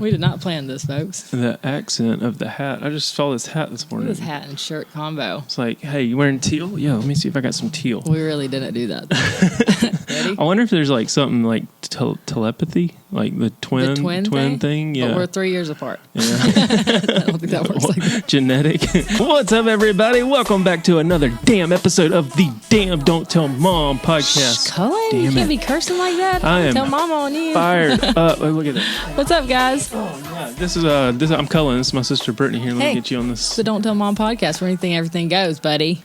We did not plan this, folks. The accent of the hat. I just saw this hat this morning. This hat and shirt combo. It's like, hey, you wearing teal? Yeah, let me see if I got some teal. We really didn't do that. Ready? I wonder if there's like something like telepathy, like the twin thing. Yeah, but we're 3 years apart. Yeah. I don't think that works like that. Genetic. What's up, everybody? Welcome back to another damn episode of the Damn Don't Tell Mom podcast. Shh, Cullen, you can't be cursing like that. I am tell Mama on you. Fired up. Look at that. What's up, guys? Oh, yeah. This is I'm Cullen. This is my sister Britany here. Let me get you on this. So Don't Tell Mom podcast where everything goes, buddy.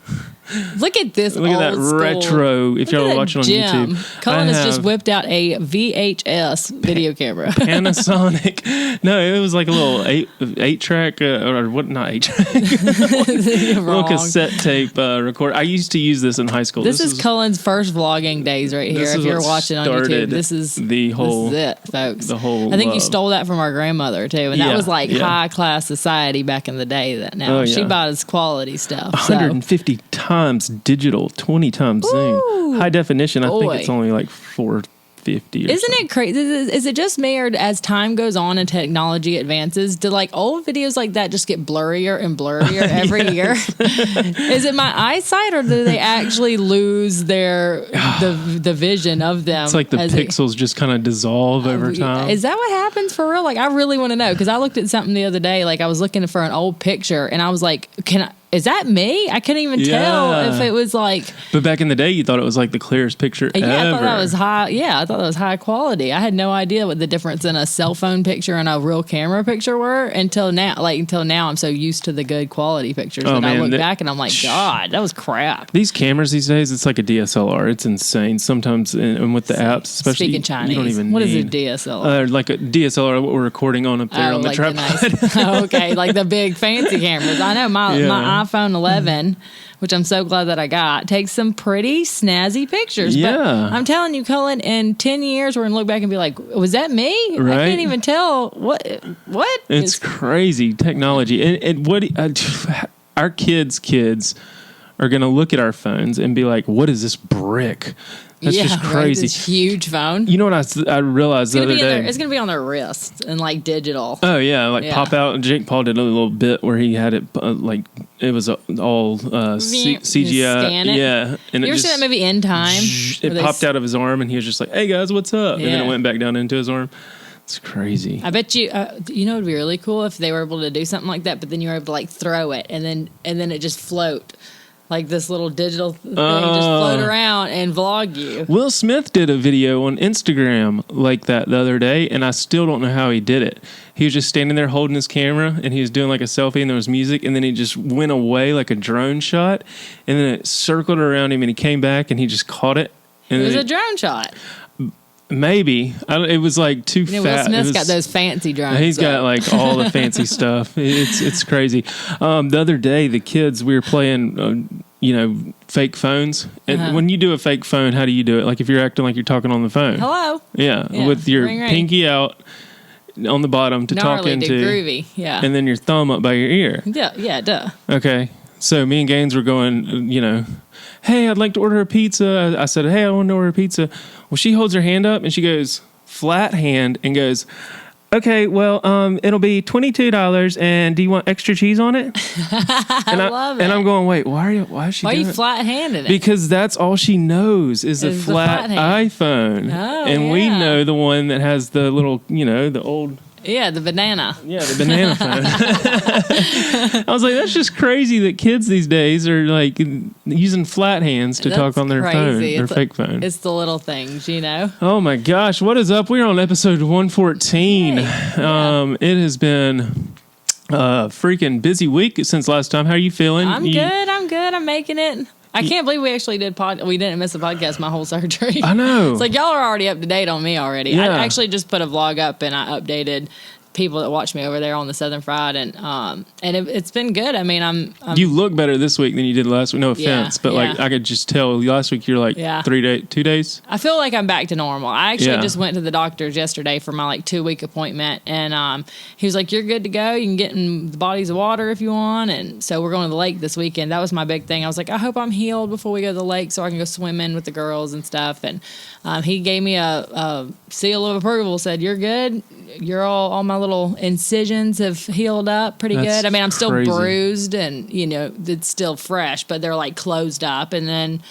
Look at this. Look at that retro. If y'all are watching on YouTube, Cullen has just whipped out a VHS video camera. Panasonic. No, it was like a little eight track or what? Not 8-track. Little cassette tape recorder. I used to use this in high school. This is Cullen's first vlogging days right here. If you're watching on YouTube, this is it, folks. The whole. I think you stole that from our grandmother too, and that was like high class society back in the day. That now she bought us quality stuff. 150 times digital, 20 times zoom, high definition. I think it's only like 450. Isn't it crazy? Is it just me, or as time goes on and technology advances, do like old videos like that just get blurrier and blurrier every year? Is it my eyesight, or do they actually lose the vision of them? It's like the pixels just kind of dissolve over time. Is that what happens for real? Like, I really want to know, because I looked at something the other day. Like, I was looking for an old picture, and I was like, is that me? I couldn't even tell if it was like... But back in the day, you thought it was like the clearest picture ever. I thought that was high. Yeah, I thought that was high quality. I had no idea what the difference in a cell phone picture and a real camera picture were until now. Until now, I'm so used to the good quality pictures that I look back and I'm like, God, that was crap. These cameras these days, it's like a DSLR. It's insane. Sometimes, and with the apps, especially... Speaking Chinese. You don't even what is a DSLR? Like a DSLR, what we're recording on up there on the tripod. Okay, like the big fancy cameras. I know my iPhone 11, which I'm so glad that I got, takes some pretty snazzy pictures. Yeah. But I'm telling you, Cullen, in 10 years, we're going to look back and be like, was that me? Right? I can't even tell. What? It's crazy technology. And what our kids are going to look at our phones and be like, what is this brick? That's just crazy. Right? This huge phone. You know what I realized the other day? It's going to be on their wrist and like digital. Oh, yeah. Pop out. Jake Paul did a little bit where he had it it was all CGI. Scan it. Yeah. And you ever seen that movie In Time? It popped out of his arm and he was just like, hey, guys, what's up? Yeah. And then it went back down into his arm. It's crazy. I bet you, it would be really cool if they were able to do something like that, but then you were able to like throw it and then it just float. Like this little digital thing just float around and vlog you. Will Smith did a video on Instagram like that the other day, and I still don't know how he did it. He was just standing there holding his camera, and he was doing like a selfie, and there was music, and then he just went away like a drone shot, and then it circled around him, and he came back, and he just caught it. And it was a drone shot. Maybe. It was like too fat. Will Smith's got those fancy drones. He's got like all the fancy stuff. It's crazy. The other day, the kids, we were playing, fake phones. And when you do a fake phone, how do you do it? Like if you're acting like you're talking on the phone. Hello. Yeah. With your pinky out on the bottom to talk into. Groovy. Yeah. And then your thumb up by your ear. Yeah, duh. Okay. So me and Gaines were going, hey, I'd like to order a pizza. I said, hey, I want to order a pizza. Well, she holds her hand up and she goes flat hand and goes, okay, well, it'll be $22 and do you want extra cheese on it? And I love it. And I'm going, wait, why is she doing it? Flat handed it? Because that's all she knows is the flat iPhone. Oh, and we know the one that has the little, the old... Yeah, the banana. Yeah, the banana phone. I was like, that's just crazy that kids these days are like using flat hands to talk on their phone, their fake phone. It's the little things, Oh my gosh, what is up? We're on episode 114. Hey. It has been a freaking busy week since last time. How are you feeling? I'm good. I'm making it. I can't believe we actually we didn't miss a podcast my whole surgery. I know. It's like y'all are already up to date on me already. Yeah. I actually just put a vlog up and I updated people that watch me over there on the Southern Fried, and it's been good. I mean, I'm you look better this week than you did last week. No offense, but like I could just tell last week you're like 2 days. I feel like I'm back to normal. I actually just went to the doctor's yesterday for my 2-week appointment, and he was like, "You're good to go. You can get in the bodies of water if you want." And so we're going to the lake this weekend. That was my big thing. I was like, I hope I'm healed before we go to the lake so I can go swimming with the girls and stuff. And he gave me a seal of approval. Said, "You're good. all my little incisions have healed up pretty good. I mean, I'm still bruised and, it's still fresh, but they're like closed up. And then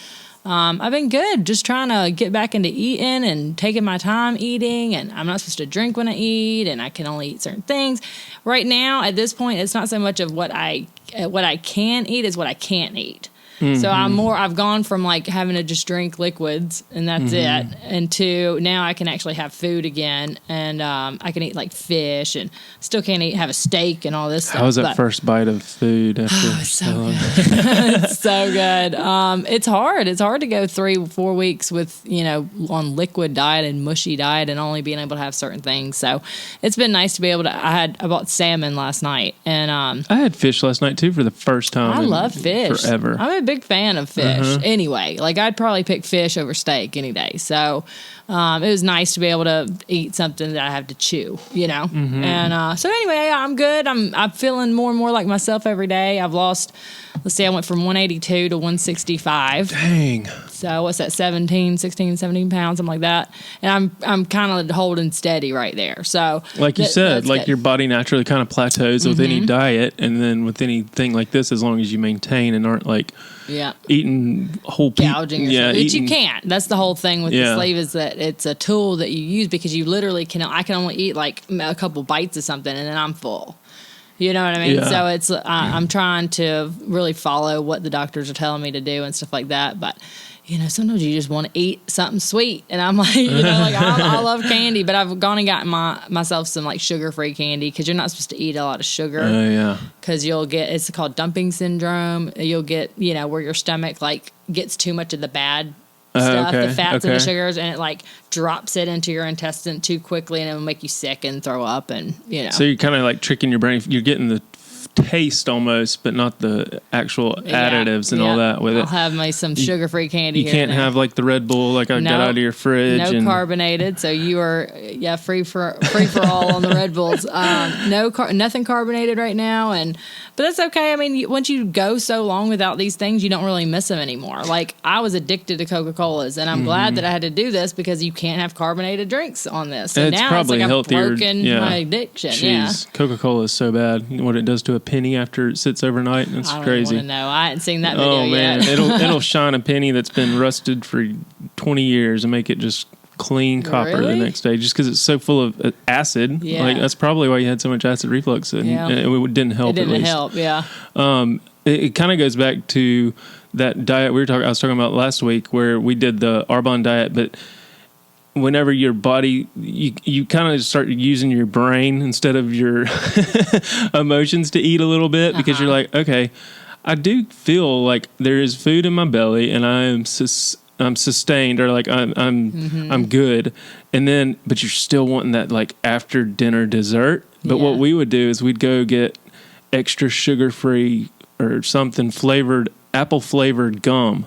I've been good, just trying to get back into eating and taking my time eating. And I'm not supposed to drink when I eat, and I can only eat certain things. Right now, at this point, it's not so much of what I can eat as what I can't eat. So I've gone from like having to just drink liquids and that's it, and to now I can actually have food again, and I can eat like fish, and still can't have a steak and all this stuff. How was that first bite of food after so good. It's so good. It's hard. It's hard to go 3-4 weeks with, on liquid diet and mushy diet and only being able to have certain things. So it's been nice to be able to, I bought salmon last night, and I had fish last night too for the first time. I love fish. Forever. I'm a big fan of fish anyway. Like, I'd probably pick fish over steak any day. So it was nice to be able to eat something that I have to chew, And so anyway, I'm good. I'm feeling more and more like myself every day. I've lost, I went from 182 to 165. Dang. So what's that, 17 pounds, something like that. And I'm kind of holding steady right there. So like you said, like good. Your body naturally kind of plateaus with any diet, and then with anything like this, as long as you maintain and aren't like eating whole gouging yourself, which you can't. That's the whole thing with the sleeve, is that it's a tool that you use, because you literally I can only eat like a couple bites of something and then I'm full. You know what I mean? Yeah. So it's I'm trying to really follow what the doctors are telling me to do and stuff like that. But sometimes you just want to eat something sweet, and I'm like, I love candy, but I've gone and gotten myself some like sugar-free candy, because you're not supposed to eat a lot of sugar. Oh yeah. Because you'll get, it's called dumping syndrome. You'll get where your stomach like gets too much of the bad stuff, the fats and the sugars, and it like drops it into your intestine too quickly, and it will make you sick and throw up, and So you're kind of like tricking your brain. You're getting the taste almost, but not the actual additives and all that with it. I'll have some sugar-free candy. You can't have like the Red Bull like I got out of your fridge. No carbonated, so you are free for all on the Red Bulls. Nothing carbonated right now, but that's okay. I mean, once you go so long without these things, you don't really miss them anymore. Like, I was addicted to Coca-Colas, and I'm glad that I had to do this, because you can't have carbonated drinks on this. So it's now probably it's like healthier. I've broken my addiction. Jeez, Coca-Cola is so bad. What it does to a penny after it sits overnight, it's crazy. I don't want to know. I hadn't seen that video yet. yet. it'll shine a penny that's been rusted for 20 years and make it just clean copper the next day, just because it's so full of acid. Like, that's probably why you had so much acid reflux, and it didn't help. It didn't help. It kind of goes back to that diet I was talking about last week, where we did the Arbonne diet, but whenever your body, you kind of start using your brain instead of your emotions to eat a little bit, because you're like, okay, I do feel like there is food in my belly, and I'm sustained, or like I'm good, and then but you're still wanting that like after dinner dessert. But what we would do is we'd go get extra sugar-free or something apple flavored gum.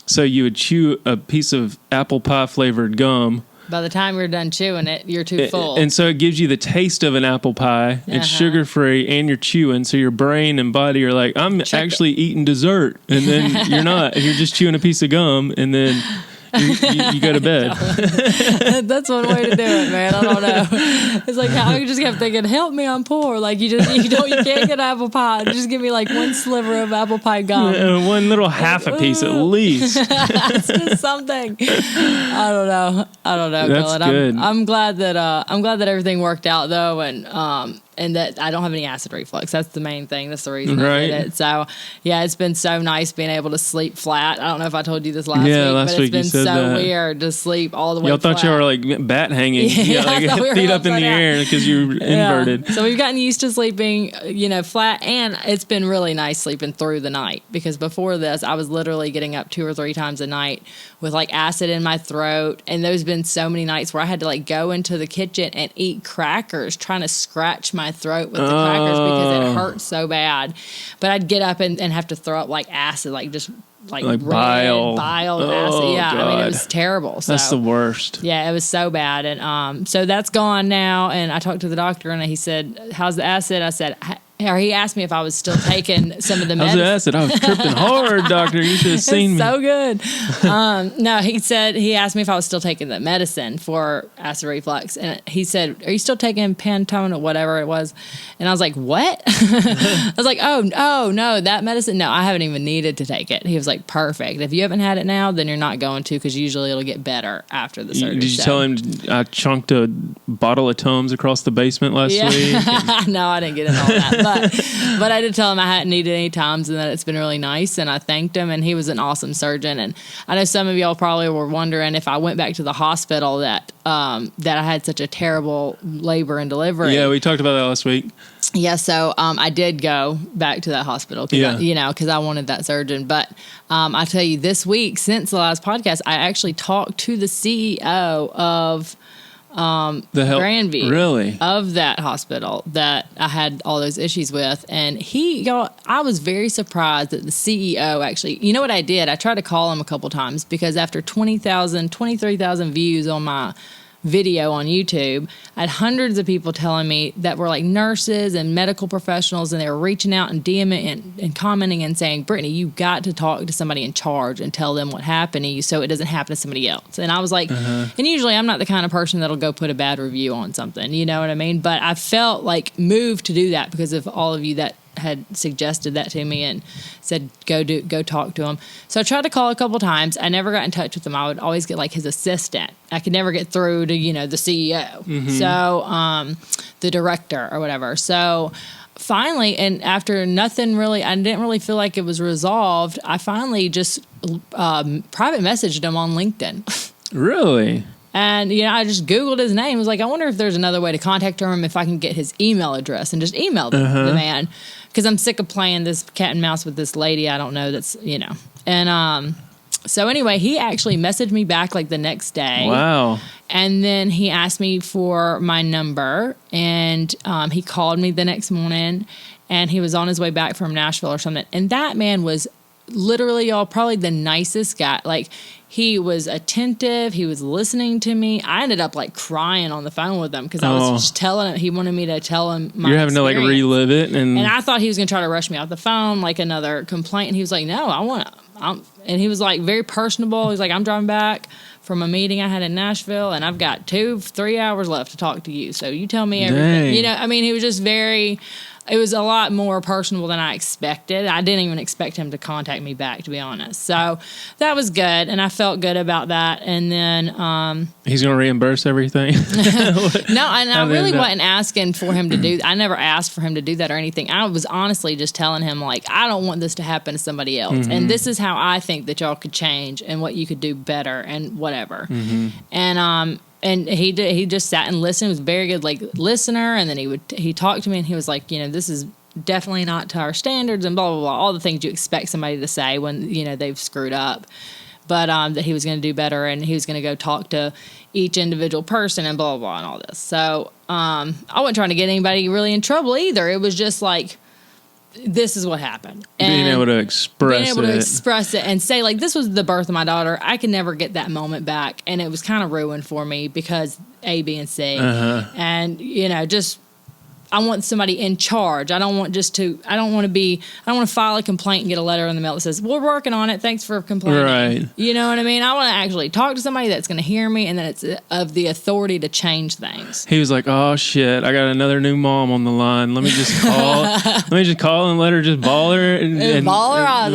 So you would chew a piece of apple pie flavored gum. By the time you're done chewing it, you're too full. And so it gives you the taste of an apple pie. It's sugar-free, and you're chewing. So your brain and body are like, I'm actually eating dessert. And then you're not. And you're just chewing a piece of gum, and then you go to bed. That's one way to do it, man. I don't know. It's like, I just kept thinking, help me, I'm poor. Like, you can't get apple pie. Just give me like one sliver of apple pie gum. One little half a piece at least. It's just something. I don't know. That's Cullen. good. I'm glad that everything worked out though, and that I don't have any acid reflux. That's the main thing. That's the reason I did it. So, it's been so nice being able to sleep flat. I don't know if I told you this last week, but it's been so weird to sleep all the way Y'all thought you were like bat hanging. Feet up in the air because you were inverted. So we've gotten used to sleeping, flat, and it's been really nice sleeping through the night, because before this, I was literally getting up 2 or 3 times a night with like acid in my throat, and there's been so many nights where I had to like go into the kitchen and eat crackers, trying to scratch my throat with the crackers because it hurt so bad. But I'd get up and have to throw up like acid, like just like bile acid. Yeah, God. I mean, it was terrible. So, that's the worst. Yeah, it was so bad. And so that's gone now. And I talked to the doctor, and he said, how's the acid? I said, he asked me if I was still taking some of the medicine. I said, I was tripping hard, doctor. You should have seen me. So good. No, he asked me if I was still taking the medicine for acid reflux. And he said, are you still taking Pantone or whatever it was? And I was like, what? I was like, oh, no, that medicine. No, I haven't even needed to take it. He was like, perfect. If you haven't had it now, then you're not going to, because usually it'll get better after the surgery. Did you tell him I chunked a bottle of Tums across the basement last week? No, I didn't get into all that. But I did tell him I hadn't needed any Tums and that it's been really nice, and I thanked him, and he was an awesome surgeon. And I know some of y'all probably were wondering if I went back to the hospital that I had such a terrible labor and delivery. Yeah, we talked about that last week. Yeah, so I did go back to that hospital, because I wanted that surgeon. But I tell you, this week, since the last podcast, I actually talked to the CEO of Grandview, really, of that hospital that I had all those issues with. And I was very surprised that the CEO actually, you know what I did? I tried to call him a couple times, because after 23,000 views on my video on YouTube, I had hundreds of people telling me that were like nurses and medical professionals, and they were reaching out and DMing and commenting and saying, Britany, you got to talk to somebody in charge and tell them what happened to you so it doesn't happen to somebody else. And I was like, and usually I'm not the kind of person that'll go put a bad review on something, you know what I mean? But I felt like moved to do that because of all of you that had suggested that to me and said go talk to him. So I tried to call a couple times. I never got in touch with him. I would always get like his assistant. I could never get through to the CEO, so the director or whatever. So finally, and after nothing really, I didn't really feel like it was resolved. I finally just private messaged him on LinkedIn. Really? And, I just Googled his name. I was like, I wonder if there's another way to contact him, if I can get his email address, and just email the man. Because I'm sick of playing this cat and mouse with this lady I don't know that's, And so anyway, he actually messaged me back like the next day. Wow. And then he asked me for my number, and he called me the next morning, and he was on his way back from Nashville or something. And that man was literally, y'all, probably the nicest guy. Like, he was attentive. He was listening to me. I ended up like crying on the phone with him because I was just telling him. He wanted me to tell him my You're having experience. to like relive it. And I thought he was going to try to rush me off the phone, like another complaint. And he was like, no, and he was like very personable. He's like, I'm driving back from a meeting I had in Nashville, and I've got 2-3 hours left to talk to you. So you tell me everything. Dang. He was just it was a lot more personable than I expected. I didn't even expect him to contact me back, to be honest. So that was good, and I felt good about that. And then he's going to reimburse everything. No, and I really wasn't asking for him to do. I never asked for him to do that or anything. I was honestly just telling him, like, I don't want this to happen to somebody else, and this is how I think that y'all could change and what you could do better and whatever. And he just sat and listened. He was a very good listener. And then he talked to me, and he was like, this is definitely not to our standards, and blah blah blah, all the things you expect somebody to say when they've screwed up. But that he was going to do better, and he was going to go talk to each individual person, and blah blah blah, and all this. So I wasn't trying to get anybody really in trouble either. It was just like, this is what happened. And being able to express it and say, like, this was the birth of my daughter. I can never get that moment back. And it was kind of ruined for me because A, B, and C. And, just, I want somebody in charge. I don't want to file a complaint and get a letter in the mail that says, we're working on it. Thanks for complaining. Right. You know what I mean? I want to actually talk to somebody that's going to hear me and that it's of the authority to change things. He was like, oh shit, I got another new mom on the line. Let me just call and let her just bawl her and bawl her eyes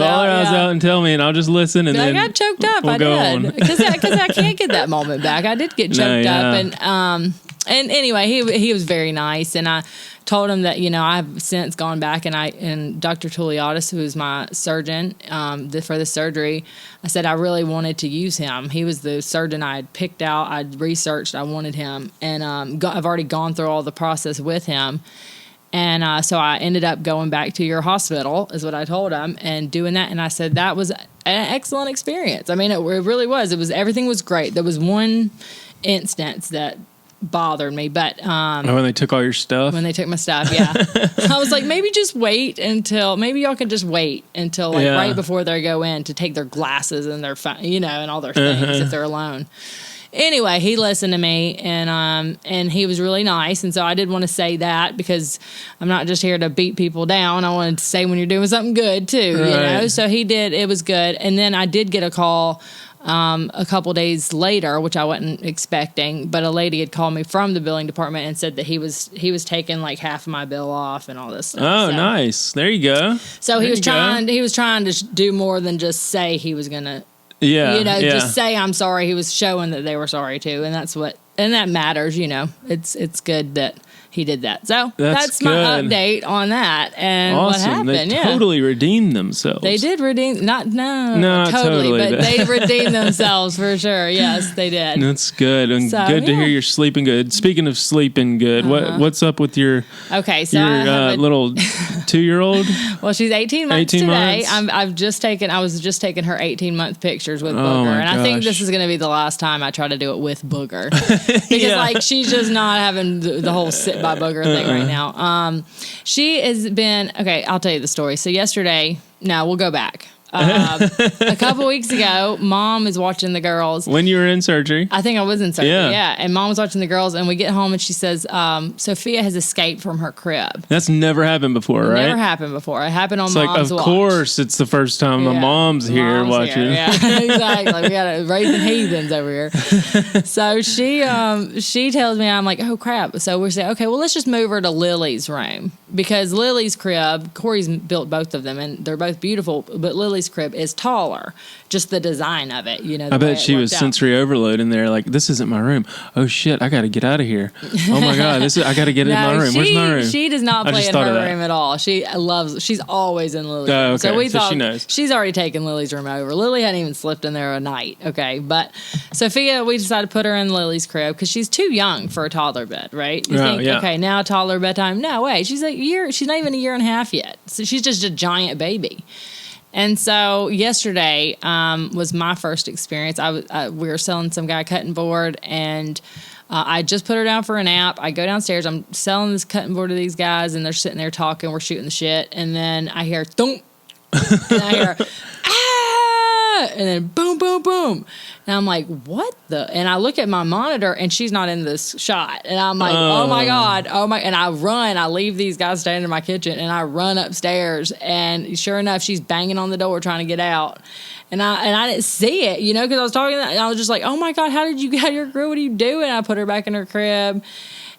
out and tell me, and I'll just listen. And then I got choked up. I did. Because I can't get that moment back. I did get choked up. And anyway, he was very nice, and I told him that I've since gone back and Dr. Tulliadis, who is my surgeon for the surgery, I said I really wanted to use him. He was the surgeon I had picked out. I'd researched. I wanted him, and I've already gone through all the process with him. And so I ended up going back to your hospital, is what I told him, and doing that. And I said that was an excellent experience. I mean, it really was. Everything was great. There was one instance that bothered me, but when they took all your stuff, my stuff, yeah. I was like, maybe y'all can just wait until right before they go in to take their glasses and their phone, and all their things if they're alone. anyway, he listened to me, and he was really nice. And so I did want to say that, because I'm not just here to beat people down. I wanted to say when you're doing something good too, right. you know. So he did. It was good. And then I did get a call a couple days later, which I wasn't expecting, but a lady had called me from the billing department and said that he was taking like half of my bill off and all this stuff. Oh, so, nice. There you go. So he was trying to do more than just say he was gonna, just say I'm sorry. He was showing that they were sorry too, and that matters. It's good that he did that. So that's my update on that and awesome. What happened. They totally redeemed themselves. They did redeem, not totally, but they redeemed themselves for sure. Yes, they did. That's good, and good to hear you're sleeping good. Speaking of sleeping good, what's up with your little 2-year-old? Well, she's 18 months today. I was just taking her 18-month pictures with Booger, and I think this is going to be the last time I try to do it with Booger, because she's just not having the whole sit by Booger thing right now. She has been okay. I'll tell you the story. So yesterday, we'll go back. A couple weeks ago, Mom is watching the girls. When you were in surgery. I think I was in surgery, yeah. And Mom was watching the girls, and we get home, and she says, Sophia has escaped from her crib. That's never happened before, right? Never happened before. It happened on it's Mom's watch. Of course, it's the first time my mom's here watching. Here. Yeah, exactly. We got raising heathens over here. So she tells me, I'm like, oh, crap. So we say, okay, well, let's just move her to Lily's room. Because Lily's crib, Corey's built both of them, and they're both beautiful, but Lily's crib is taller. Just the design of it, I bet she was sensory overload in there. Like, this isn't my room. Oh shit, I got to get out of here. Oh my god, I got to get in my room. Where's my room? She does not play in her room at all. She's always in Lily's room. Okay. So we thought she knows. She's already taken Lily's room over. Lily hadn't even slept in there a night. Okay, but Sophia, we decided to put her in Lily's crib because she's too young for a toddler bed, right? You think, okay, now toddler bedtime. No way, she's she's not even a year and a half yet. So she's just a giant baby. And so yesterday was my first experience. We were selling some guy cutting board, and I just put her down for a nap. I go downstairs. I'm selling this cutting board to these guys, and they're sitting there talking. We're shooting the shit, and then I hear thump, and I hear and then boom, boom, boom. And I'm like, what the? And I look at my monitor, and she's not in this shot. And I'm like, oh my God. And I leave these guys standing in my kitchen, and I run upstairs. And sure enough, she's banging on the door trying to get out. And I didn't see it, because I was talking, and I was just like, oh my God, how did you get out of your crib? What are you doing? And I put her back in her crib.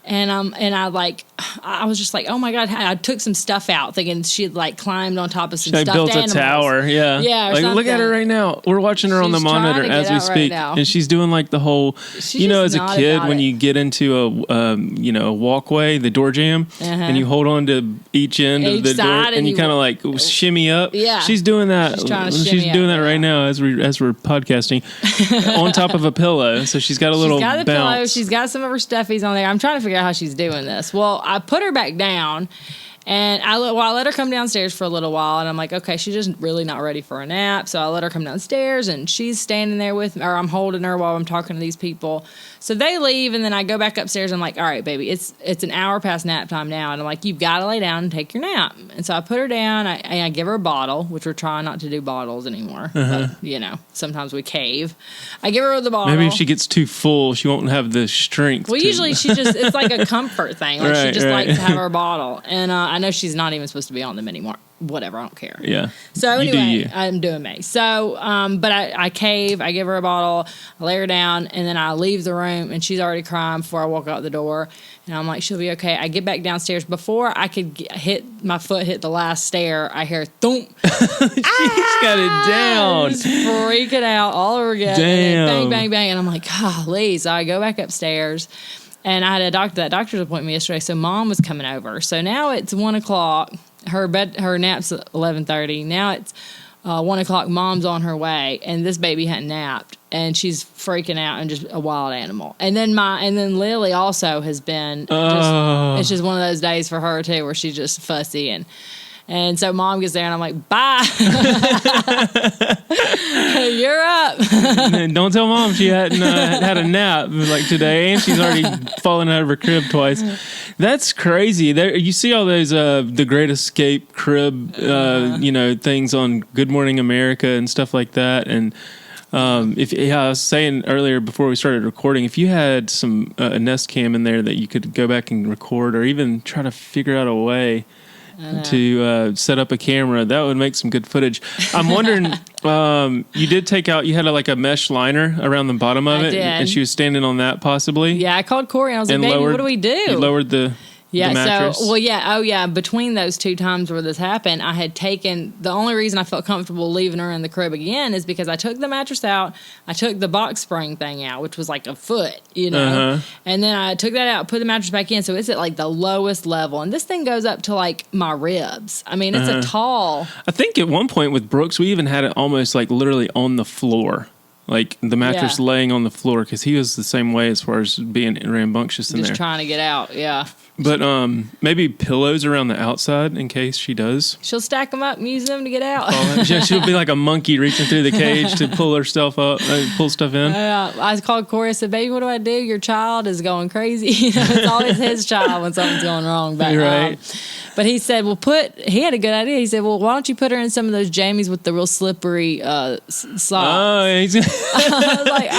And I was just like, oh my God. I took some stuff out thinking she had climbed on top of some stuffed animals. Built a tower. Yeah. Yeah. Look at her right now. We're watching her on the monitor as we speak. Right, and she's doing the whole, as a kid, when you get into a walkway, the door jamb, and you hold on to each end of the door, and you kind of shimmy up. Yeah. She's doing that. She's doing that right now as we're podcasting on top of a pillow. So she's got a little bounce. Pillow. She's got some of her stuffies on there. I'm trying to figure out how she's doing this. Well, I put her back down, and I let her come downstairs for a little while, and I'm like, okay, she's just really not ready for a nap. So I let her come downstairs, and she's standing there with me, or I'm holding her while I'm talking to these people. So they leave, and then I go back upstairs. I'm like, all right, baby, it's an hour past nap time now. And I'm like, you've got to lay down and take your nap. And so I put her down. I give her a bottle, which we're trying not to do bottles anymore. But, sometimes we cave. I give her the bottle. Maybe if she gets too full, she won't have the strength. Well, usually it's like a comfort thing. She just likes to have her bottle. And I know she's not even supposed to be on them anymore. Whatever, I don't care. Yeah. So anyway, I'm doing me. So, but I cave. I give her a bottle. I lay her down, and then I leave the room, and she's already crying before I walk out the door. And I'm like, she'll be okay. I get back downstairs. Before I could hit the last stair, I hear thump. She's got it down. Just freaking out all over again. Damn. And bang, bang, bang. And I'm like, golly. So I go back upstairs. And I had that doctor's appointment yesterday, so Mom was coming over. So now it's 1 o'clock. Her nap's at 11:30. Now it's 1 o'clock. Mom's on her way, and this baby hadn't napped, and she's freaking out and just a wild animal. And then Lily also has been. It's just one of those days for her too, where she's just fussy and so Mom gets there, and I'm like, bye. You're up. Don't tell Mom she hadn't had a nap today, and she's already fallen out of her crib twice. That's crazy. You see all those The Great Escape crib, things on Good Morning America and stuff like that, and I was saying earlier before we started recording, if you had some a Nest Cam in there that you could go back and record, or even try to figure out a way to set up a camera, that would make some good footage. I'm wondering, you did take out, you had a mesh liner around the bottom of it, and she was standing on that possibly. Yeah, I called Corey and I was like, baby, what do we do? You lowered the mattress. Between those two times where this happened, I had taken, the only reason I felt comfortable leaving her in the crib again is because I took the mattress out, I took the box spring thing out, which was like a foot, and then I took that out, put the mattress back in, so it's at like the lowest level, and this thing goes up to like my ribs. I mean, it's a tall. I think at one point with Brooks, we even had it almost like literally on the floor. Like the mattress laying on the floor, because he was the same way as far as being rambunctious in there. Just trying to get out, yeah. But maybe pillows around the outside in case she does. She'll stack them up and use them to get out. She'll be like a monkey reaching through the cage to pull herself up, pull stuff in. I called Corey. I said, baby, what do I do? Your child is going crazy. It's always his child when something's going wrong. But, but he said, he had a good idea. He said, well, why don't you put her in some of those jammies with the real slippery socks? Oh, I was like,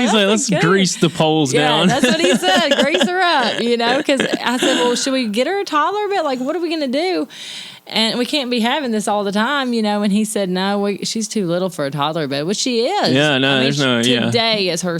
he's like, let's grease the poles down. That's what he said. Grease her up, because I said, well, should we get her a toddler bed? Like, what are we going to do? And we can't be having this all the time, and he said, no, she's too little for a toddler bed, which she is. Yeah, no, there's no, Today is her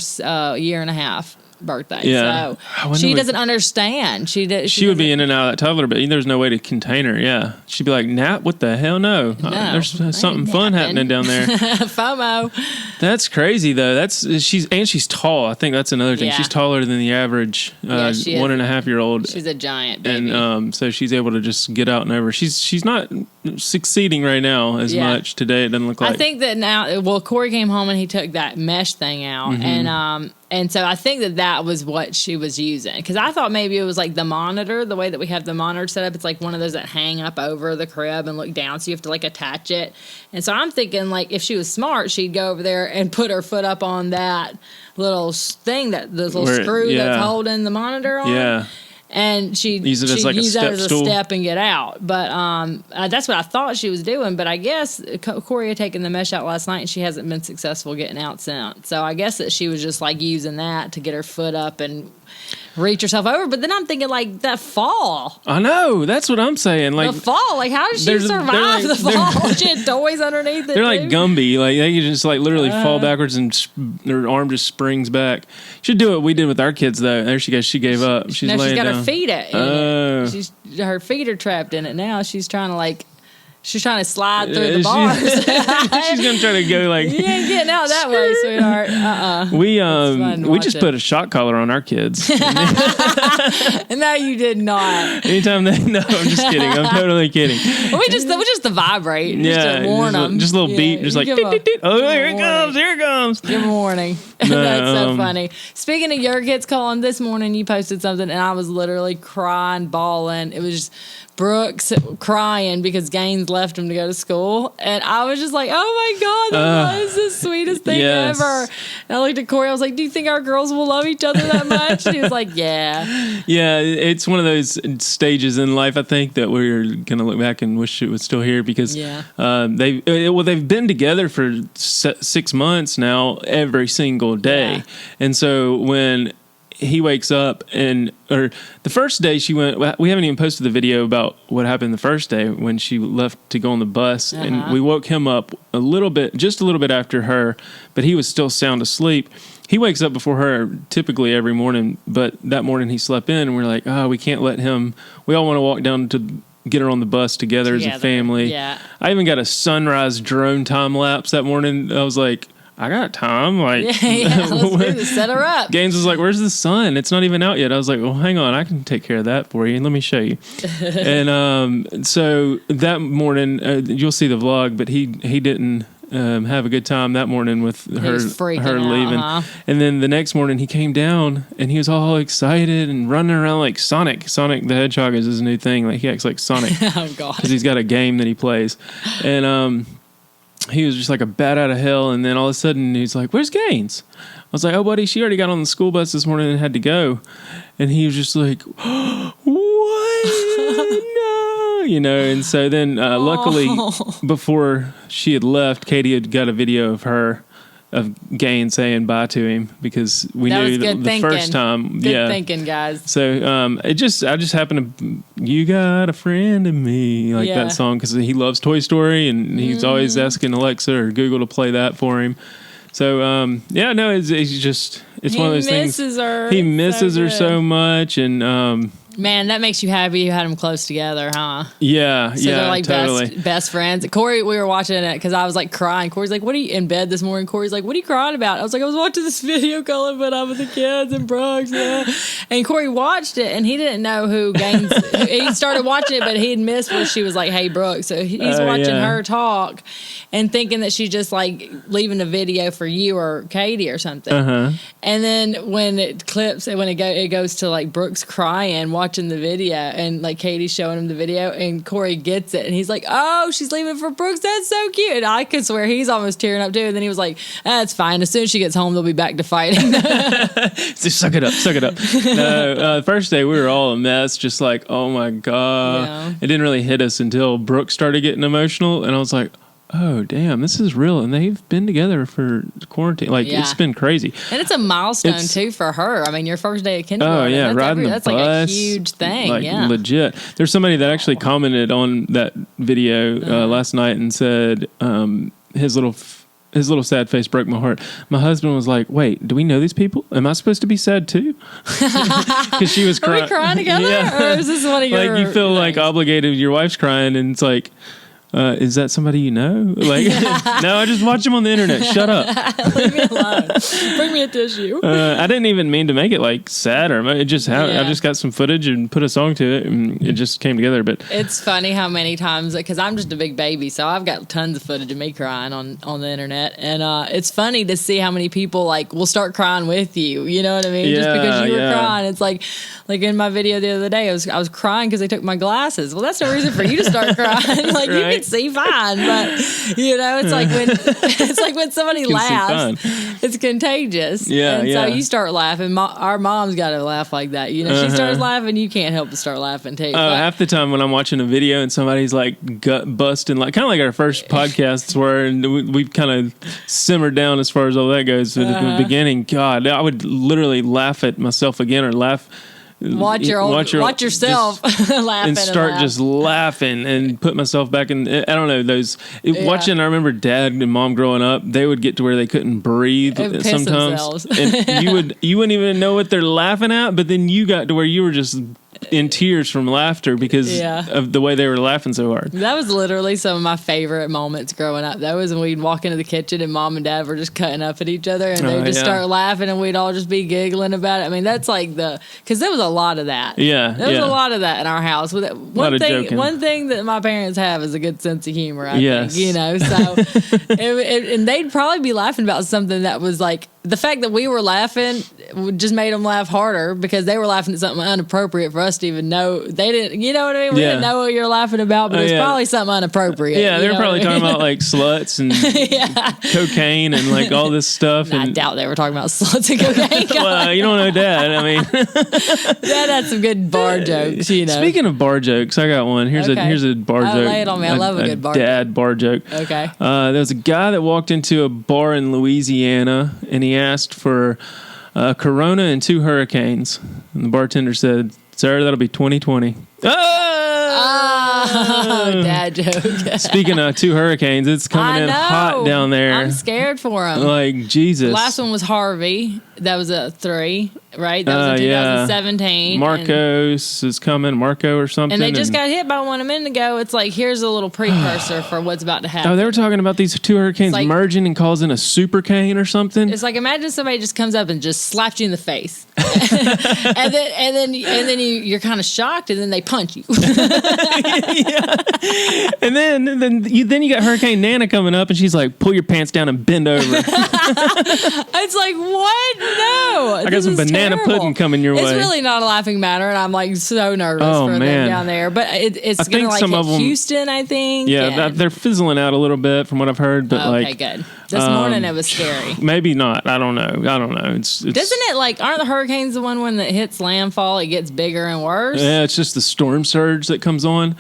year and a half birthday. Yeah. So she doesn't understand. She would be in and out of that toddler bed. There's no way to contain her. Yeah. She'd be like, nap? What the hell? No. There's something fun happening down there. FOMO. That's crazy though. She's tall. I think that's another thing. Yeah. She's taller than the average 1.5-year-old. She's a giant baby. And so she's able to just get out and over. She's not succeeding right now as much today. It doesn't look like. I think that now, Corey came home and he took that mesh thing out, and so I think that was what she was using. Because I thought maybe it was like the monitor, the way that we have the monitor set up. It's like one of those that hang up over the crib and look down, so you have to like attach it. And so I'm thinking like if she was smart, she'd go over there and put her foot up on that little thing, the little screw that's holding the monitor on. Yeah. And she'd use that as a step and get out. But that's what I thought she was doing. But I guess Corey had taken the mesh out last night, and she hasn't been successful getting out since. So I guess that she was just like using that to get her foot up and reach herself over. But then I'm thinking like that fall. I know, that's what I'm saying. Like the fall, like how did she survive the fall? She had toys underneath it. They're like Gumby, like they can just like literally fall backwards and their arm just springs back. Should do what we did with our kids though. There she goes. She gave up. She's laying got down. Her feet in it. Her feet are trapped in it now. She's trying to slide through the bars. She's gonna try to go like. You ain't getting out that way, sweetheart. We just put a shock collar on our kids. No, you did not. Anytime no, I'm just kidding. I'm totally kidding. We just the vibrate. Just to warn them. Just a little beat. Just like. Oh, here it comes! Here it comes! Give them a warning. That's so funny. Speaking of your kids, Cullen, this morning you posted something, and I was literally crying, bawling. It was just Brooks crying because Gaines left him to go to school, and I was just like, oh my god, that was the sweetest thing ever. And I looked at Corey, I was like, do you think our girls will love each other that much? And he was like, yeah, it's one of those stages in life, I think, that we're gonna look back and wish it was still here, because they've been together for 6 months now every single day. And so when he wakes up or the first day she went, we haven't even posted the video about what happened the first day when she left to go on the bus, and we woke him up just a little bit after her, but he was still sound asleep. He wakes up before her typically every morning, but that morning he slept in, and we're like, we can't let him. We all want to walk down to get her on the bus together as a family. Yeah. I even got a sunrise drone time lapse that morning. I was like, I got time. Like, let's do this. Set her up. Gaines was like, where's the sun? It's not even out yet. I was like, well, hang on. I can take care of that for you. Let me show you. And so that morning, you'll see the vlog, but he didn't have a good time that morning with her leaving. And then the next morning he came down and he was all excited and running around like Sonic. Sonic the Hedgehog is his new thing. Like he acts like Sonic. Oh, God. Because he's got a game that he plays. And he was just like a bat out of hell, and then all of a sudden he's like, where's Gaines? I was like, oh, buddy, she already got on the school bus this morning and had to go. And he was just like, what? No. And so then luckily before she had left, Katie had got a video of her Gane saying bye to him because we knew the first time. Good thinking, guys. So I just happened to, you got a friend in me, like that song, because he loves Toy Story and he's always asking Alexa or Google to play that for him. So it's one of those things. He misses her so much, and man, that makes you happy you had them close together, huh? Yeah, so they're like totally. best friends. Corey, we were watching it because I was like crying. Corey's like, "What are you in bed this morning?" Corey's like, "What are you crying about?" I was like, "I was watching this video, Cullen, but I'm with the kids and Brooks." Yeah. And Corey watched it, and he didn't know who Gaines. He started watching it, but he had missed where she was like, "Hey, Brooks." So he's watching her talk and thinking that she's just like leaving a video for you or Katie or something. And then when it clips and when it goes to like Brooks crying, watching the video, and like Katie's showing him the video, and Corey gets it, and he's like, "Oh, she's leaving for Brooks. That's so cute." And I could swear he's almost tearing up too. And then he was like, "That's fine. As soon as she gets home, they'll be back to fighting." Just suck it up. No, the first day we were all a mess, just like, oh my god. Yeah. It didn't really hit us until Brooks started getting emotional, and I was like, oh damn, this is real, and they've been together for quarantine. Like it's been crazy, and it's a milestone too for her. I mean, your first day of kindergarten. Oh yeah, that's like a huge thing. Like legit. There's somebody that actually commented on that video last night and said his little sad face broke my heart. My husband was like, "Wait, do we know these people? Am I supposed to be sad too?" Because she was crying. Are we crying together, or is this one of your? Like you feel like obligated. Your wife's crying, and it's like. Is that somebody you know? Like, no, I just watch them on the internet. Shut up. Leave me alone. Bring me a tissue. I didn't even mean to make it like sad or it just I just got some footage and put a song to it, and it just came together. But it's funny how many times, because I'm just a big baby, so I've got tons of footage of me crying on the internet, and it's funny to see how many people like will start crying with you. You know what I mean? Just because you were crying, it's like in my video the other day, I was crying because they took my glasses. Well, that's no reason for you to start crying. Like you can see fine, but you know, it's like when somebody laughs, it's contagious. Yeah, and so you start laughing. Our mom's got to laugh like that. You know, she starts laughing, you can't help but start laughing too. Half the time when I'm watching a video and somebody's like gut busting, like kind of like our first podcasts were, and we've kind of simmered down as far as all that goes. At the beginning, God, I would literally laugh at myself again or laugh. Watch yourself laughing and start just laughing and put myself back in. I don't know watching. I remember Dad and Mom growing up. They would get to where they couldn't breathe sometimes, and you wouldn't even know what they're laughing at. But then you got to where you were just in tears from laughter because of the way they were laughing so hard. That was literally some of my favorite moments growing up. That was when we'd walk into the kitchen and Mom and Dad were just cutting up at each other, and they'd just start laughing, and we'd all just be giggling about it. I mean, that's like because there was a lot of that. Yeah, there was a lot of that in our house. One thing that my parents have is a good sense of humor. I think, you know, so and they'd probably be laughing about something that was like. The fact that we were laughing just made them laugh harder because they were laughing at something inappropriate for us to even know. They didn't, you know what I mean? We didn't know what you were laughing about, but it's probably something inappropriate. Yeah, they were probably talking about like sluts and cocaine and like all this stuff. And I doubt they were talking about sluts and cocaine. Well, you don't know Dad. I mean, Dad had some good bar jokes, you know. Speaking of bar jokes, I got one. Here's a bar joke. Lay it on me. I love a good bar joke. Dad bar joke. Okay. There was a guy that walked into a bar in Louisiana and he asked for a Corona and 2 Hurricanes. And the bartender said, "Sir, that'll be 2020. Oh, dad joke. Speaking of 2 hurricanes, it's coming in hot down there. I'm scared for them. Like, Jesus. The last one was Harvey. That was a 3, right? That was in 2017. Marcos is coming. Marco or something. And they just got hit by one a minute ago. It's like, here's a little precursor for what's about to happen. Oh, they were talking about these 2 hurricanes merging and causing a super cane or something? It's like, imagine somebody just comes up and just slaps you in the face. and then you're kind of shocked, and then they punch you. And then you got Hurricane Nana coming up, and she's like, "Pull your pants down and bend over." It's like, what? No, I got some banana pudding coming your way. It's really not a laughing matter, and I'm like so nervous for them down there. But it's gonna like hit Houston, I think. Yeah, they're fizzling out a little bit from what I've heard. But okay, good. This morning it was scary. Maybe not. I don't know. It's doesn't it like? Aren't the hurricanes the one when it hits landfall, it gets bigger and worse? Yeah, it's just the storm surge that comes on.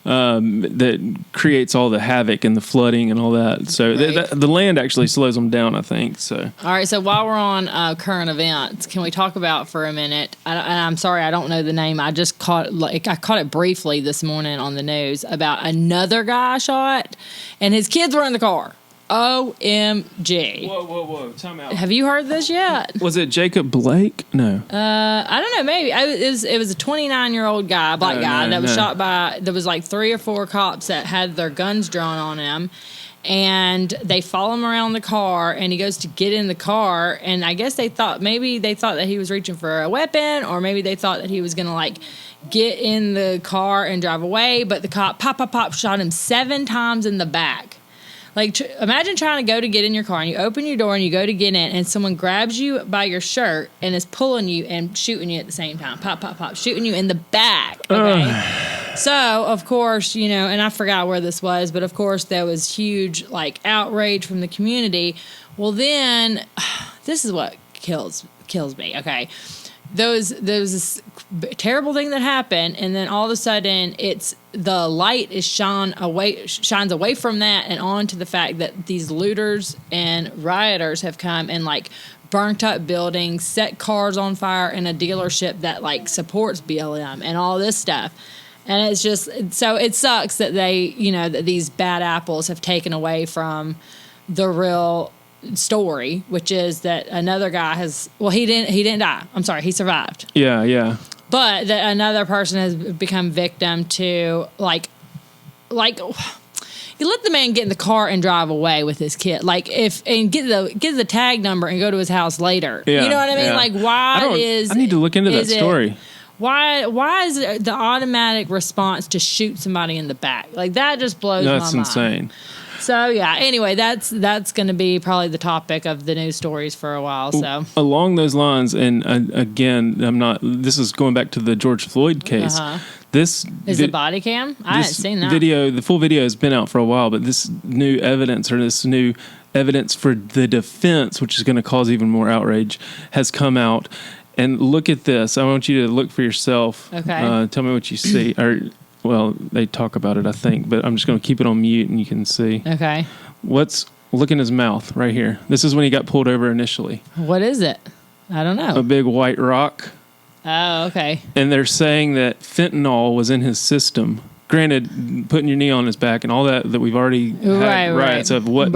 that creates all the havoc and the flooding and all that. So the land actually slows them down, I think. So all right. So while we're on current events, can we talk about for a minute? I'm sorry, I don't know the name. I just caught it briefly this morning on the news about another guy shot, and his kids were in the car. OMG. Whoa. Time out. Have you heard this yet? Was it Jacob Blake? No. I don't know. Maybe. It was a 29-year-old guy, black guy, that was shot by, there was like 3 or 4 cops that had their guns drawn on him. And they follow him around the car, and he goes to get in the car. And I guess they thought that he was reaching for a weapon, or maybe they thought that he was going to like get in the car and drive away. But the cop pop shot him 7 times in the back. Like, imagine trying to go to get in your car, and you open your door and you go to get in, and someone grabs you by your shirt and is pulling you and shooting you at the same time. Pop, shooting you in the back. Okay. So, of course, and I forgot where this was, but of course there was huge, like, outrage from the community. Well, then, this is what kills me, okay? There was this terrible thing that happened, and then all of a sudden, the light is shines away from that and on to the fact that these looters and rioters have come and like burnt up buildings, set cars on fire in a dealership that like supports BLM and all this stuff. And it's just, so it sucks that that these bad apples have taken away from the real story, which is that another guy he didn't die. I'm sorry, he survived. Yeah. But that another person has become victim to like you let the man get in the car and drive away with his kid, and get the tag number and go to his house later. Yeah, you know what I mean? Yeah. Like, I need to look into that story. Why is the automatic response to shoot somebody in the back? Like, that just blows my mind. That's insane. So, yeah, anyway, that's going to be probably the topic of the news stories for a while. So along those lines, and again, this is going back to the George Floyd case. This is it body cam? I haven't seen that video. The full video has been out for a while, but this new evidence for the defense, which is going to cause even more outrage, has come out. And look at this. I want you to look for yourself. Okay. Tell me what you see. Well, they talk about it, I think, but I'm just going to keep it on mute and you can see. Okay. Look in his mouth right here. This is when he got pulled over initially. What is it? I don't know. A big white rock. Oh, okay. And they're saying that fentanyl was in his system. Granted, putting your knee on his back and all that we've already had riots of what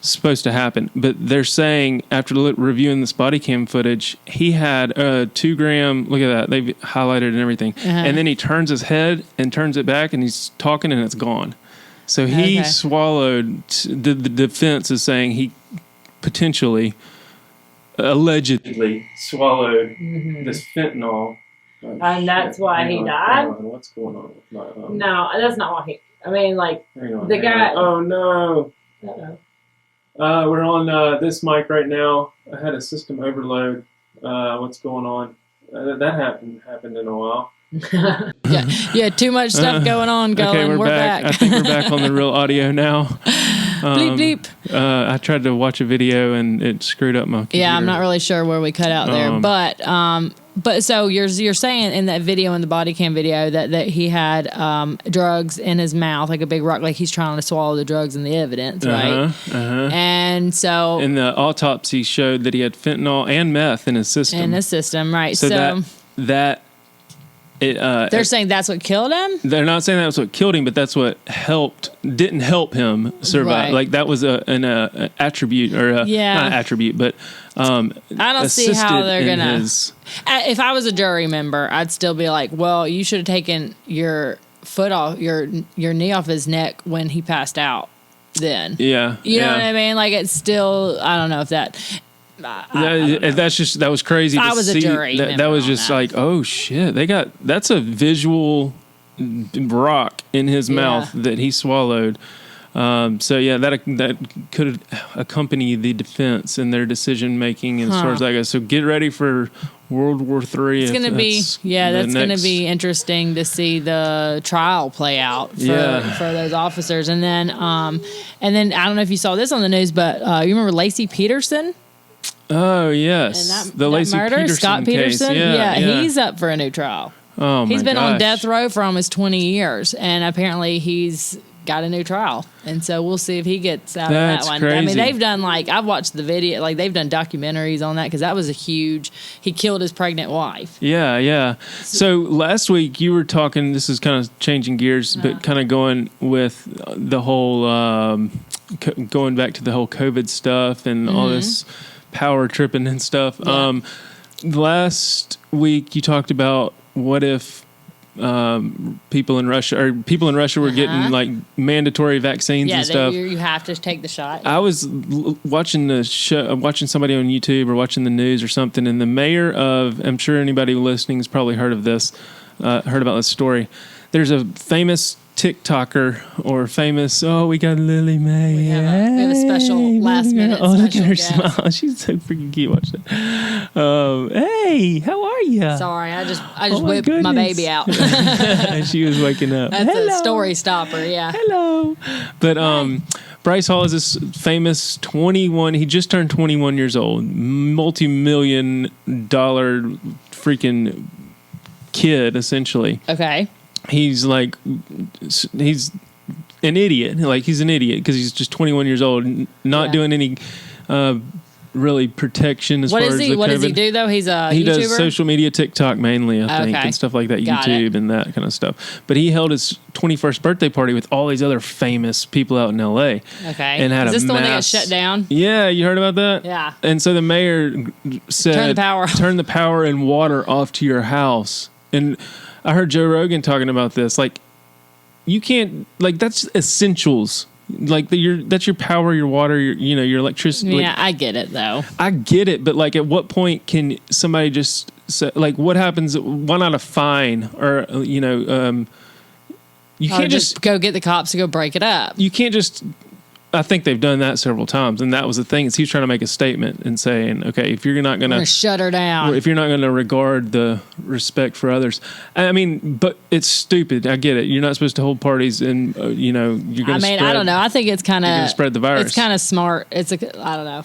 supposed to happen. But they're saying, after reviewing this body cam footage, he had a 2 gram, look at that, they've highlighted and everything. And then he turns his head and turns it back and he's talking and it's gone. So he swallowed, the defense is saying he potentially, allegedly swallowed this fentanyl. And that's why he died? What's going on with my No, that's not why the guy. Oh, no. Uh-oh. We're on this mic right now. I had a system overload. What's going on? That happened in a while. yeah, too much stuff going on, Cullen. Okay, we're back. I think we're back on the real audio now. Bleep. I tried to watch a video and it screwed up my computer. Yeah, I'm not really sure where we cut out there, but so you're saying in that video, in the body cam video, that he had drugs in his mouth, like a big rock, like he's trying to swallow the drugs in the evidence, right? And so, and the autopsy showed that he had fentanyl and meth in his system. Right? So that. They're saying that's what killed him? They're not saying that's what killed him, but that's what didn't help him survive. Right. Like that was an attribute, or not attribute, but I don't see how they're gonna. If I was a jury member, I'd still be like, well, you should have taken your foot off, your knee off his neck when he passed out. Then, you know what I mean? Like, it's still, I don't know if that. That was crazy. I was a jury. That was just like, oh shit! That's a visual rock in his mouth that he swallowed. That could accompany the defense in their decision making as far as that goes. So get ready for World War III. It's going to be that's going to be interesting to see the trial play out for those officers. And then I don't know if you saw this on the news, but you remember Lacey Peterson? Oh yes, and that Lacey murder, Peterson Scott Peterson. Case. Yeah, he's up for a new trial. Oh, my He's been gosh. on death row for almost 20 years, and apparently he's got a new trial. And so we'll see if he gets out That's of that one. crazy. I mean, they've done, I've watched the video, they've done documentaries on that because that was he killed his pregnant wife. Yeah. So last week you were talking, this is kind of changing gears, but kind of going with the whole, going back to the whole COVID stuff and all this power tripping and stuff. Yeah. Last week you talked about what if people in Russia were getting mandatory vaccines and stuff. You have to take the shot. I was watching the show, watching somebody on YouTube or watching the news or something, and the mayor of, I'm sure anybody listening has probably heard about this story. There's a famous TikToker or famous, we got Lily Mae. We have a special last minute look at her guest. smile. She's so freaking cute. Watch that. Hey, how are you? Sorry, I just my whipped my goodness. baby out. She was waking up. That's Hello. a story stopper, yeah. Hello. But Bryce Hall is this famous 21. He just turned 21 years old, multi-million-dollar freaking kid, essentially. Okay. He's an idiot. He's an idiot because he's just 21 years old, not doing any really protection as far as the COVID. What does he do though? He's a He YouTuber? does social media, TikTok mainly, I think, and stuff like that, Got YouTube it. and that kind of stuff. But he held his 21st birthday party with all these other famous people out in LA. Okay. And had Is this the one that got shut down? Yeah, you heard about that? Yeah. And so the mayor said, Turn the power off. Turn the power and water off to your house. And I heard Joe Rogan talking about this. You can't, that's essentials. That's your power, your water, your electricity. Yeah, I get it though. I get it, but at what point can somebody just say, what happens? Why not a fine or you can't just go get the cops to go break it up. You can't just. I think they've done that several times, and that was the thing. Is he's trying to make a statement and saying, okay, if you're not going to shut her down, if you're not going to regard the respect for others, I mean, but it's stupid. I get it. You're not supposed to hold parties, and you're going to. I don't know. I think it's kind of spread the virus. It's kind of smart. I don't know.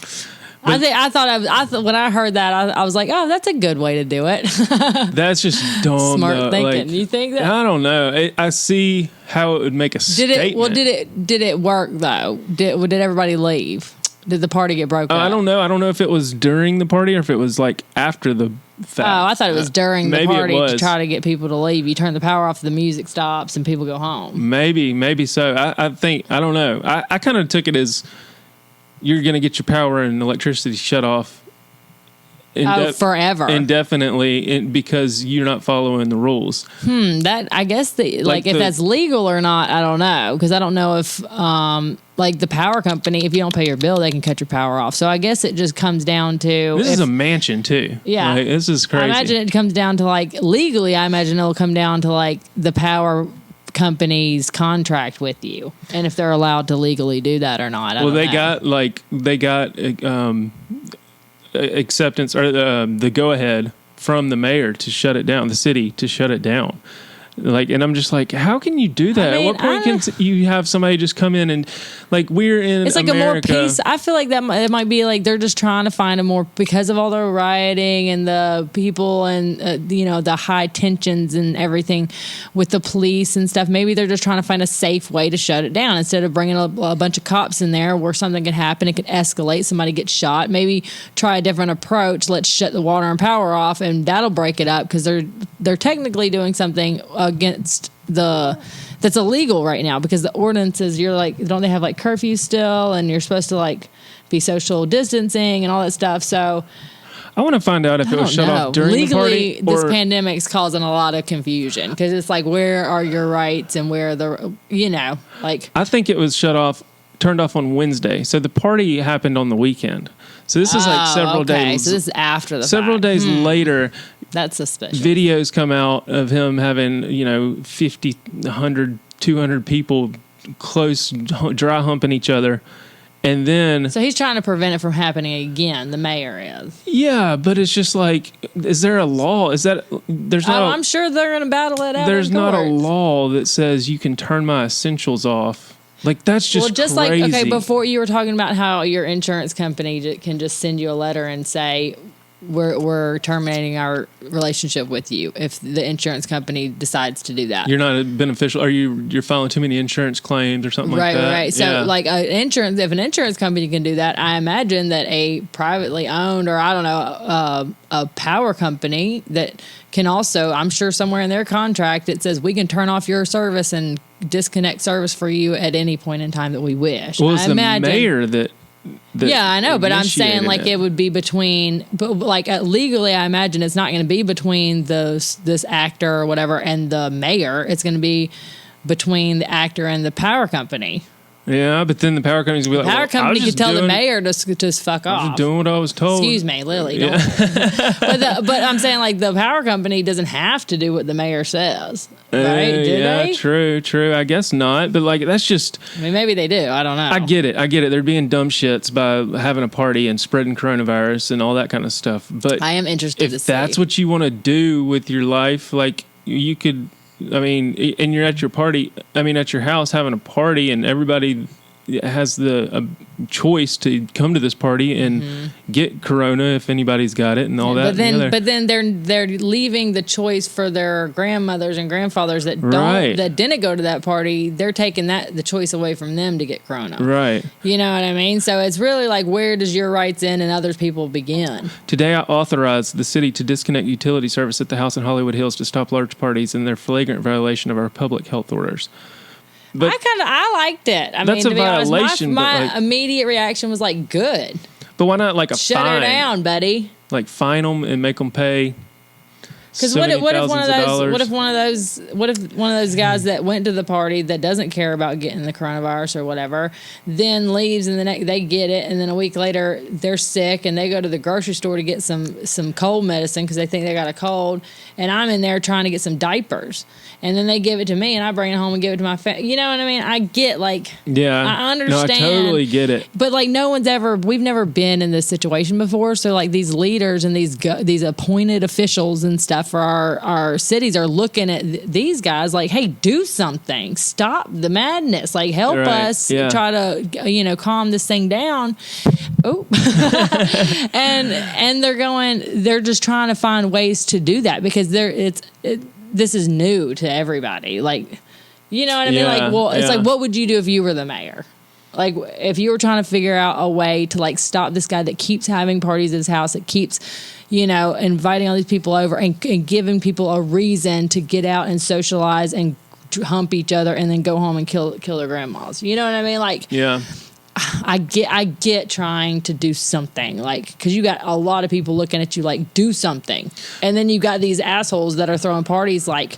I thought when I heard that, I was like, oh, that's a good way to do it. That's just dumb. Smart thinking. You think that? I don't know. I see how it would make a statement. Did it work though? Did everybody leave? Did the party get broken up? I don't know. I don't know if it was during the party or if it was after the fact. Oh, I thought it was during the Maybe party it was. to try to get people to leave. You turn the power off, the music stops, and people go home. Maybe so. I think, I don't know. I kind of took it as you're going to get your power and electricity shut off forever, indefinitely, because you're not following the rules. That I guess if that's legal or not, I don't know, because I don't know if the power company, if you don't pay your bill, they can cut your power off. So I guess it just comes down to this is a mansion too. Yeah, this is crazy. I imagine it comes down to legally. I imagine it'll come down to the power company's contract with you, and if they're allowed to legally do that or not. They got acceptance or the go ahead from the mayor to shut it down, the city to shut it down. And I'm just how can you do that? At what point can you have somebody just come in and we're in it's America. A more peace. I feel like it might be they're just trying to find a more, because of all the rioting and the people and the high tensions and everything with the police and stuff. Maybe they're just trying to find a safe way to shut it down instead of bringing a bunch of cops in there where something could happen. It could escalate. Somebody gets shot. Maybe try a different approach. Let's shut the water and power off, and that'll break it up because they're technically doing something against that's illegal right now, because the ordinances, don't they have curfew still, and you're supposed to be social distancing and all that stuff. So I want to find out if it was shut off during legally, the party. This pandemic's causing a lot of confusion because it's where are your rights and where I think it was turned off on Wednesday. So the party happened on the weekend. So this is several days. So this is after the several fact. days later. That's suspicious. Videos come out of him having 50, 100, 200 people close, dry humping each other. And then... So he's trying to prevent it from happening again, the mayor is. Yeah, but it's just is there a law? Is that... There's not I'm sure they're going to battle it out. There's not a law that says you can turn my essentials off. That's just crazy. Before you were talking about how your insurance company can just send you a letter and say, we're terminating our relationship with you if the insurance company decides to do that. You're not a beneficial, or you're filing too many insurance claims or something like that. Right. So like if an insurance company can do that, I imagine that a privately owned, or I don't know, a power company that can also, I'm sure somewhere in their contract it says we can turn off your service and disconnect service for you at any point in time that we wish. Well, it's the mayor that yeah, I know, but I'm saying like it would be between, but like legally, I imagine it's not going to be between this actor or whatever and the mayor. It's going to be between the actor and the power company. Yeah, but then the power company's going to be like, power company could tell the mayor to just fuck off. I was doing what I was told. Excuse me, Lily. Don't. But I'm saying like the power company doesn't have to do what the mayor says, right? Do they? True. I guess not. But like that's just. I mean, maybe they do. I don't know. I get it. They're being dumb shits by having a party and spreading coronavirus and all that kind of stuff. But I am interested to see. If that's what you want to do with your life, like you could. I mean, and you're at your party. I mean, at your house having a party, and everybody has the choice to come to this party and get corona if anybody's got it and all that. But then they're leaving the choice for their grandmothers and grandfathers that that didn't go to that party. They're taking the choice away from them to get corona. Right. You know what I mean? So it's really like, where does your rights end and others people begin? Today I authorized the city to disconnect utility service at the house in Hollywood Hills to stop large parties in their flagrant violation of our public health orders. But I liked it. I mean, to be honest, my immediate reaction was like, good. But why not like a shut her down, buddy? Like fine them and make them pay. Because what if one of those guys that went to the party that doesn't care about getting the coronavirus or whatever, then leaves and they get it, and then a week later they're sick and they go to the grocery store to get some cold medicine because they think they got a cold, and I'm in there trying to get some diapers, and then they give it to me and I bring it home and give it to my family. You know what I mean? I get I understand. No, I totally get it. But like we've never been in this situation before, so like these leaders and these appointed officials and stuff for our cities are looking at these guys like, hey, do something, stop the madness, like help us try to calm this thing down. And they're just trying to find ways to do that because this is new to everybody, like, you know what I mean? Like, well, it's like, what would you do if you were the mayor? Like, if you were trying to figure out a way to like stop this guy that keeps having parties at his house, that keeps inviting all these people over and giving people a reason to get out and socialize and hump each other and then go home and kill their grandmas. You know what I mean? Like, yeah, I get trying to do something, like, because you got a lot of people looking at you like, do something, and then you got these assholes that are throwing parties like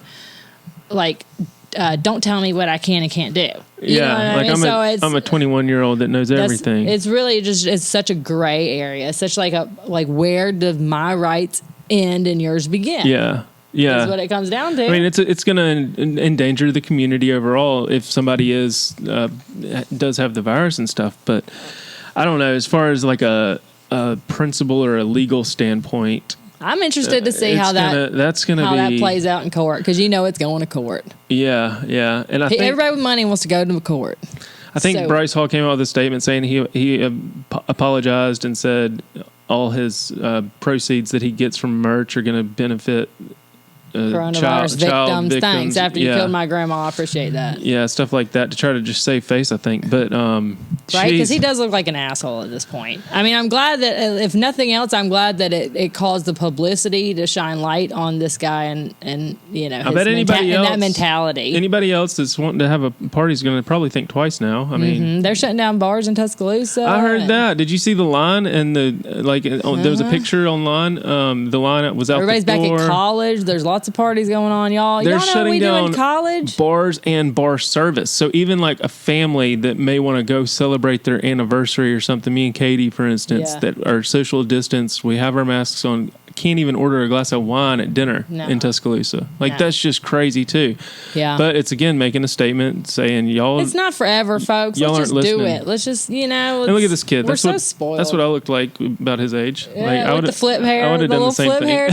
don't tell me what I can and can't do. You know what I mean? I'm a 21-year-old that knows everything. It's really it's such a gray area. It's such like where do my rights end and yours begin? Yeah. That's what it comes down to. I mean, it's going to endanger the community overall if somebody does have the virus and stuff. But I don't know, as far as like a principle or a legal standpoint. I'm interested to see how that plays out in court, because it's going to court. Yeah, and I think everybody with money wants to go to court. I think Bryce Hall came out with a statement saying he apologized and said all his proceeds that he gets from merch are going to benefit coronavirus victims. Thanks. After you killed my grandma, I appreciate that. Yeah, stuff like that to try to just save face, I think. But right, because he does look like an asshole at this point. I mean, I'm glad that if nothing else, I'm glad that it caused the publicity to shine light on this guy and I bet that mentality. Anybody else that's wanting to have a party is going to probably think twice now. I mean, they're shutting down bars in Tuscaloosa. I heard that. Did you see the line and there was a picture online. The line was out. Everybody's the door. Back at college. There's lots of parties going on, y'all. They're y'all know shutting what we down do in college? Bars and bar service. So even like a family that may want to go celebrate their anniversary or something, me and Katie, for instance, that are social distance, we have our masks on, can't even order a glass of wine at dinner in Tuscaloosa. Like, that's just crazy, too. Yeah. But it's, again, making a statement saying, y'all... It's not forever, folks. Y'all Let's just aren't do listening. it. Let's just, you know... And look at this kid. We're so spoiled. That's what I looked like about his age. Yeah, like, with the flip hair. I would have done the same thing.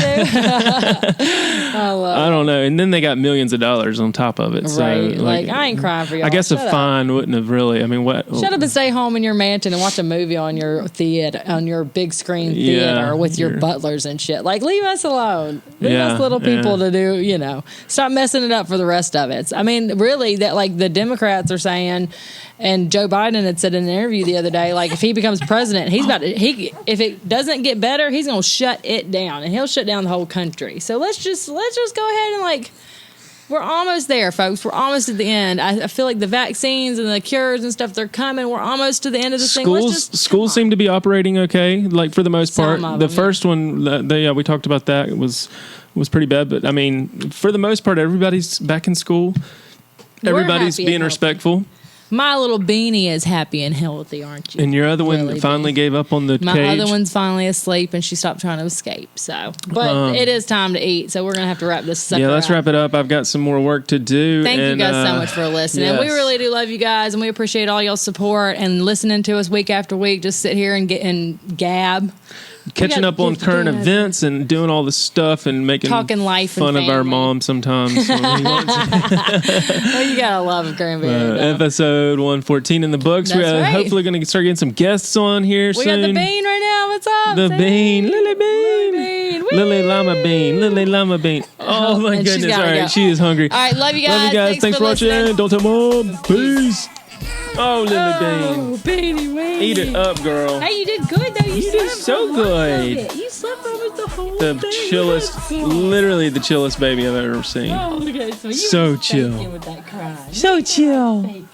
I don't know. And then they got millions of dollars on top of it. So, right. Like, I ain't crying for y'all. I guess a fine wouldn't have really... I mean, what... Shut up and stay home in your mansion and watch a movie on your theater, on your big screen theater with your butlers and shit. Like, leave us alone. Leave us little people to do, you know. Stop messing it up for the rest of it. I mean, really, that like the Democrats are saying, and Joe Biden had said in an interview the other day, like if he becomes president, if it doesn't get better, he's gonna shut it down, and he'll shut down the whole country. So let's just go ahead and like. We're almost there, folks. We're almost at the end. I feel like the vaccines and the cures and stuff, they're coming. We're almost to the end of this thing. Schools seem to be operating okay, like for the most part. The first one, we talked about that, was pretty bad. But, I mean, for the most part, everybody's back in school. Everybody's being respectful. My little beanie is happy and healthy, aren't you? And your other one finally gave up on the cage. My other one's finally asleep, and she stopped trying to escape. So, but it is time to eat, so we're going to have to wrap this sucker let's wrap it up. I've got some more work to do. Thank you guys so much for listening. Yes. We really do love you guys, and we appreciate all y'all's support and listening to us week after week. Just sit here and gab. Catching up on current events and doing all this stuff and making fun of our mom sometimes. Well, you gotta love grandbaby. Episode 114 in the books. We're hopefully going to start getting some guests on here soon. We got the bean right now. What's up? The bean. Lily Bean. Lily Llama Bean. Lily Llama Bean. Oh my goodness. All right. She is hungry. All right. Love you guys. Thanks for watching. Don't tell mom. Peace. Oh, Lily Bean. Beanie Weenie. Eat it up, girl. Hey, you did good, though. You did so good. You slept almost the whole thing. Literally the chillest baby I've ever seen. Oh, okay. So chill. So chill.